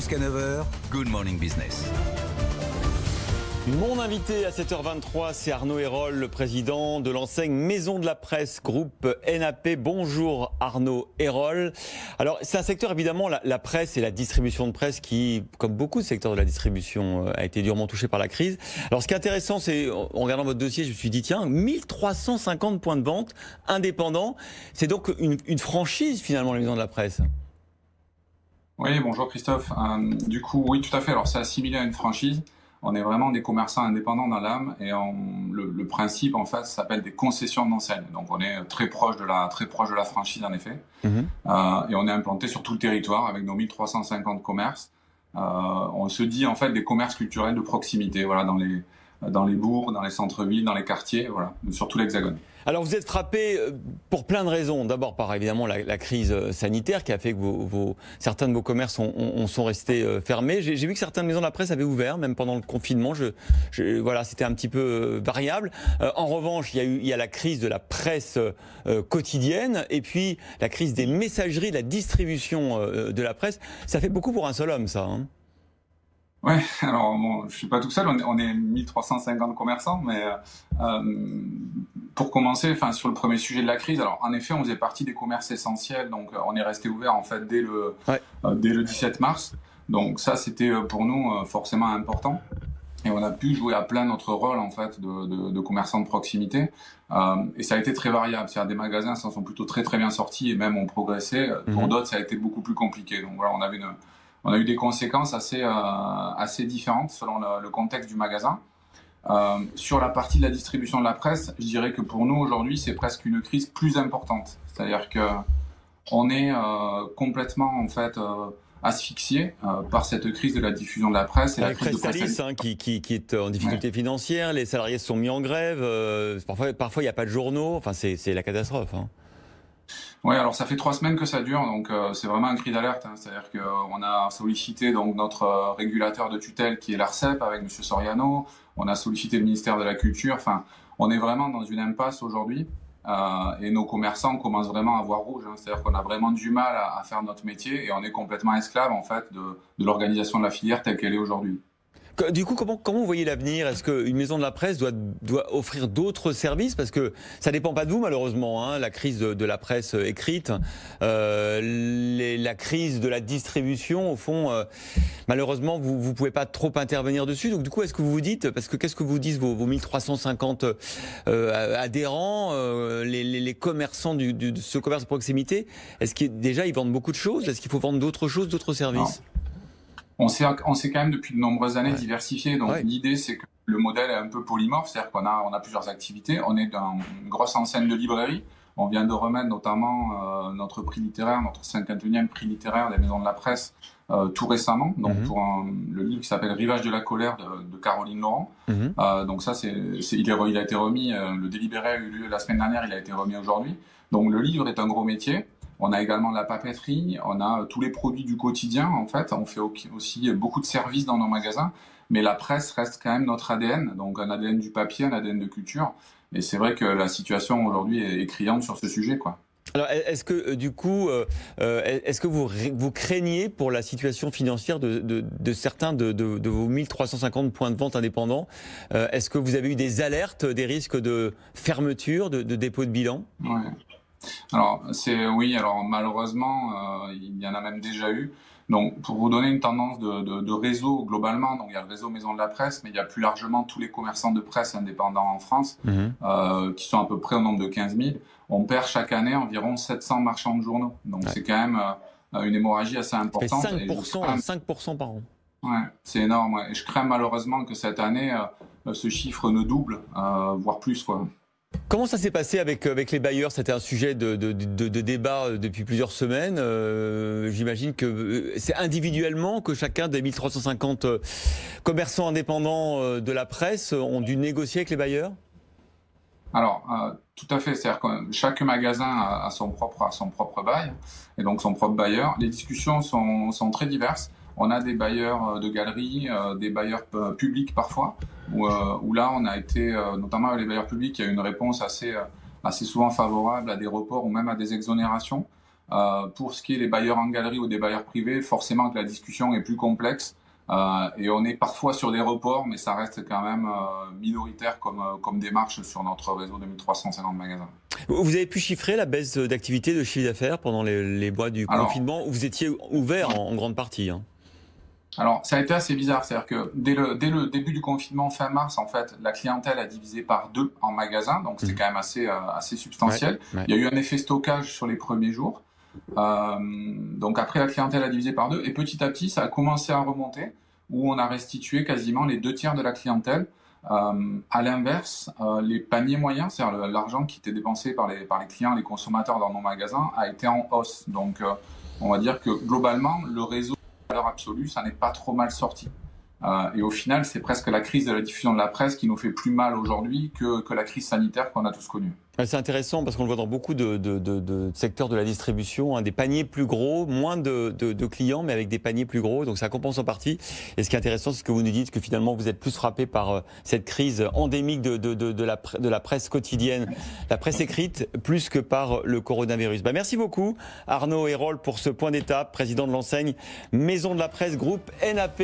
Jusqu'à 9 h, Good Morning Business. Mon invité à 7h23, c'est Arnaud Hérol, le président de l'enseigne Maison de la Presse, groupe NAP. Bonjour Arnaud Hérol. Alors c'est un secteur évidemment, la presse et la distribution de presse qui, comme beaucoup de secteurs de la distribution, a été durement touché par la crise. Alors ce qui est intéressant, c'est en regardant votre dossier, je me suis dit tiens, 1350 points de vente indépendants. C'est donc une franchise finalement, la Maison de la Presse. Oui, bonjour Christophe. Du coup, oui, tout à fait. Alors c'est assimilé à une franchise. On est vraiment des commerçants indépendants dans l'âme et le principe en fait s'appelle des concessions d'enseigne. Donc on est très proche de la franchise en effet. Et on est implanté sur tout le territoire avec nos 1350 commerces. On se dit en fait des commerces culturels de proximité, voilà, dans les bourgs, dans les centres-villes, dans les quartiers, voilà, sur tout l'Hexagone. Alors vous êtes frappé pour plein de raisons. D'abord par évidemment la crise sanitaire qui a fait que certains de vos commerces sont restés fermés. J'ai vu que certaines maisons de la presse avaient ouvert, même pendant le confinement. Voilà, c'était un petit peu variable. En revanche, il y a la crise de la presse quotidienne et puis la crise des messageries, de la distribution de la presse. Ça fait beaucoup pour un seul homme, ça. Hein. Ouais, alors bon, je suis pas tout seul, on est 1350 commerçants, mais pour commencer, enfin sur le premier sujet de la crise, alors en effet, on faisait partie des commerces essentiels, donc on est resté ouvert en fait dès le 17 mars. Donc ça, c'était pour nous forcément important. Et on a pu jouer à plein notre rôle en fait de commerçants de proximité. Et ça a été très variable. C'est-à-dire des magasins s'en sont plutôt très bien sortis et même ont progressé. Pour d'autres, ça a été beaucoup plus compliqué. Donc voilà, on a eu des conséquences assez différentes selon le contexte du magasin. Sur la partie de la distribution de la presse, je dirais que pour nous aujourd'hui, c'est presque une crise plus importante. C'est-à-dire que on est complètement en fait asphyxié par cette crise de la diffusion de la presse. Et avec Presstalis qui est en difficulté financière, les salariés se sont mis en grève, parfois il n'y a pas de journaux, enfin c'est la catastrophe. Hein. Oui, alors ça fait 3 semaines que ça dure, donc c'est vraiment un cri d'alerte. Hein. C'est-à-dire qu'on a sollicité donc notre régulateur de tutelle qui est l'ARCEP avec M. Soriano, on a sollicité le ministère de la Culture, enfin on est vraiment dans une impasse aujourd'hui et nos commerçants commencent vraiment à voir rouge. Hein. C'est-à-dire qu'on a vraiment du mal à faire notre métier et on est complètement esclave en fait de l'organisation de la filière telle qu'elle est aujourd'hui. Du coup, comment vous voyez l'avenir? Est-ce qu'une maison de la presse doit offrir d'autres services? Parce que ça dépend pas de vous, malheureusement, hein, la crise de la presse écrite, la crise de la distribution, au fond, malheureusement, vous pouvez pas trop intervenir dessus. Donc, du coup, est-ce que vous vous dites, parce que qu'est-ce que vous disent vos 1350 adhérents, les commerçants de ce commerce de proximité? Est-ce que déjà, ils vendent beaucoup de choses? Est-ce qu'il faut vendre d'autres choses, d'autres services? On s'est quand même depuis de nombreuses années diversifié. Donc l'idée, c'est que le modèle est un peu polymorphe, c'est-à-dire qu'on a plusieurs activités. On est dans une grosse enseigne de librairie. On vient de remettre notamment notre prix littéraire, notre 51e prix littéraire des maisons de la presse tout récemment. Donc pour le livre qui s'appelle Rivage de la colère de Caroline Laurent. Donc ça, il a été remis. Le délibéré a eu lieu la semaine dernière. Il a été remis aujourd'hui. Donc le livre est un gros métier. On a également la papeterie, on a tous les produits du quotidien en fait. On fait aussi beaucoup de services dans nos magasins, mais la presse reste quand même notre ADN, donc un ADN du papier, un ADN de culture. Et c'est vrai que la situation aujourd'hui est criante sur ce sujet, quoi. Alors, est-ce que du coup, est-ce que vous craignez pour la situation financière de certains de vos 1350 points de vente indépendants? Est-ce que vous avez eu des alertes, des risques de fermeture, de dépôt de bilan? Ouais. Alors alors malheureusement il y en a même déjà eu. Donc pour vous donner une tendance de réseau globalement, donc il y a le réseau Maison de la Presse, mais il y a plus largement tous les commerçants de presse indépendants en France qui sont à peu près au nombre de 15 000. On perd chaque année environ 700 marchands de journaux. Donc c'est quand même une hémorragie assez importante. Ça fait 5% par an. Ouais, c'est énorme. Ouais. Et je crains malheureusement que cette année ce chiffre ne double, voire plus, quoi. Comment ça s'est passé avec les bailleurs? C'était un sujet de débat depuis plusieurs semaines. J'imagine que c'est individuellement que chacun des 1350 commerçants indépendants de la presse ont dû négocier avec les bailleurs? Alors, tout à fait. C'est-à-dire que chaque magasin a son propre bail et donc son propre bailleur. Les discussions sont très diverses. On a des bailleurs de galeries, des bailleurs publics parfois, où là on a été, notamment avec les bailleurs publics, il y a eu une réponse assez souvent favorable à des reports ou même à des exonérations. Pour ce qui est des bailleurs en galerie ou des bailleurs privés, forcément que la discussion est plus complexe. Et on est parfois sur des reports, mais ça reste quand même minoritaire comme démarche sur notre réseau de 1350 magasins. Vous avez pu chiffrer la baisse d'activité, de chiffre d'affaires pendant les mois du confinement où vous étiez ouvert en grande partie, hein? Alors, ça a été assez bizarre. C'est-à-dire que dès le début du confinement, fin mars, en fait, la clientèle a divisé par 2 en magasin. Donc, c'était quand même assez substantiel. Ouais. Il y a eu un effet stockage sur les premiers jours. Donc, après, la clientèle a divisé par 2. Et petit à petit, ça a commencé à remonter, où on a restitué quasiment les 2 tiers de la clientèle. À l'inverse, les paniers moyens, c'est-à-dire l'argent qui était dépensé par les clients, les consommateurs dans nos magasins, a été en hausse. Donc, on va dire que globalement, le réseau, à l'heure absolue, ça n'est pas trop mal sorti. Et au final, c'est presque la crise de la diffusion de la presse qui nous fait plus mal aujourd'hui que la crise sanitaire qu'on a tous connue. C'est intéressant parce qu'on le voit dans beaucoup de secteurs de la distribution, hein, des paniers plus gros, moins de clients, mais avec des paniers plus gros, donc ça compense en partie. Et ce qui est intéressant, c'est ce que vous nous dites, que finalement vous êtes plus frappé par cette crise endémique de la presse quotidienne, la presse écrite, plus que par le coronavirus. Merci beaucoup Arnaud Hérol pour ce point d'étape, président de l'enseigne Maison de la Presse Groupe NAP.